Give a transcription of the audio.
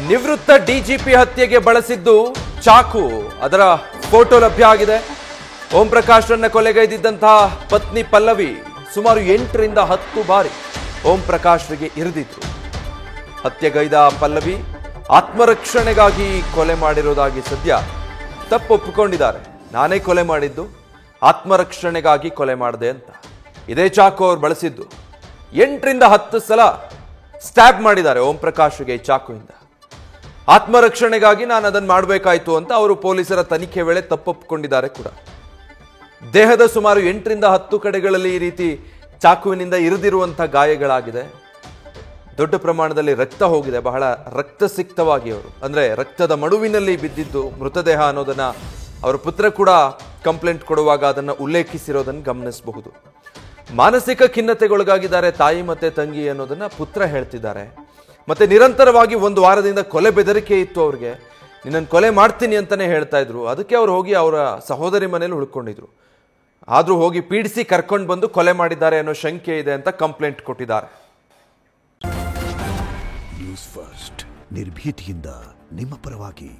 ನಿವೃತ್ತ ಡಿಜಿಪಿ ಹತ್ಯೆಗೆ ಬಳಸಿದ್ದು ಚಾಕು, ಅದರ ಫೋಟೋ ಲಭ್ಯ ಆಗಿದೆ. ಓಂ ಪ್ರಕಾಶ್ ರನ್ನ ಕೊಲೆಗೈದಿದ್ದಂತಹ ಪತ್ನಿ ಪಲ್ಲವಿ ಸುಮಾರು 8 ರಿಂದ 10 ಬಾರಿ ಓಂ ಪ್ರಕಾಶ್ರಿಗೆ ಇರಿದಿದ್ರು. ಹತ್ಯೆಗೈದ ಪಲ್ಲವಿ ಆತ್ಮರಕ್ಷಣೆಗಾಗಿ ಕೊಲೆ ಮಾಡಿರೋದಾಗಿ ಸದ್ಯ ತಪ್ಪು ಒಪ್ಪಿಕೊಂಡಿದ್ದಾರೆ. ನಾನೇ ಕೊಲೆ ಮಾಡಿದ್ದು, ಆತ್ಮರಕ್ಷಣೆಗಾಗಿ ಕೊಲೆ ಮಾಡಿದೆ ಅಂತ. ಇದೇ ಚಾಕು ಅವ್ರು ಬಳಸಿದ್ದು. 8 ರಿಂದ 10 ಸಲ ಸ್ಟ್ಯಾಬ್ ಮಾಡಿದ್ದಾರೆ ಓಂ ಪ್ರಕಾಶ್ಗೆ ಚಾಕುವಿಂದ. ಆತ್ಮರಕ್ಷಣೆಗಾಗಿ ನಾನು ಅದನ್ನು ಮಾಡಬೇಕಾಯ್ತು ಅಂತ ಅವರು ಪೊಲೀಸರ ತನಿಖೆ ವೇಳೆ ತಪ್ಪೊಪ್ಪಿಕೊಂಡಿದ್ದಾರೆ ಕೂಡ. ದೇಹದ ಸುಮಾರು 8 ರಿಂದ 10 ಕಡೆಗಳಲ್ಲಿ ಈ ರೀತಿ ಚಾಕುವಿನಿಂದ ಇರಿದಿರುವಂಥ ಗಾಯಗಳಾಗಿದೆ. ದೊಡ್ಡ ಪ್ರಮಾಣದಲ್ಲಿ ರಕ್ತ ಹೋಗಿದೆ. ಬಹಳ ರಕ್ತಸಿಕ್ತವಾಗಿ ಅವರು, ಅಂದರೆ ರಕ್ತದ ಮಡುವಿನಲ್ಲಿ ಬಿದ್ದಿದ್ದು ಮೃತದೇಹ ಅನ್ನೋದನ್ನ ಅವರ ಪುತ್ರ ಕೂಡ ಕಂಪ್ಲೇಂಟ್ ಕೊಡುವಾಗ ಅದನ್ನು ಉಲ್ಲೇಖಿಸಿರೋದನ್ನು ಗಮನಿಸಬಹುದು. ಮಾನಸಿಕ ಖಿನ್ನತೆಗೊಳಗಾಗಿದ್ದಾರೆ ತಾಯಿ ಮತ್ತೆ ತಂಗಿ ಅನ್ನೋದನ್ನ ಪುತ್ರ ಹೇಳ್ತಿದ್ದಾರೆ. ಮತ್ತೆ ನಿರಂತರವಾಗಿ 1 ವಾರದಿಂದ ಕೊಲೆ ಬೆದರಿಕೆ ಇತ್ತು ಅವ್ರಿಗೆ. ನಿನ್ನನ್ನು ಕೊಲೆ ಮಾಡ್ತೀನಿ ಅಂತಾನೆ ಹೇಳ್ತಾ ಇದ್ರು. ಅದಕ್ಕೆ ಅವ್ರು ಹೋಗಿ ಅವರ ಸಹೋದರಿ ಮನೇಲಿ ಉಳ್ಕೊಂಡಿದ್ರು. ಆದ್ರೂ ಹೋಗಿ ಪೀಡಿಸಿ ಕರ್ಕೊಂಡು ಬಂದು ಕೊಲೆ ಮಾಡಿದ್ದಾರೆ ಅನ್ನೋ ಶಂಕೆ ಇದೆ ಅಂತ ಕಂಪ್ಲೇಂಟ್ ಕೊಟ್ಟಿದ್ದಾರೆ. ನ್ಯೂಸ್ ಫಸ್ಟ್ ನಿರ್ಭೀತಿಯಿಂದ ನಿಮ್ಮ ಪರವಾಗಿ.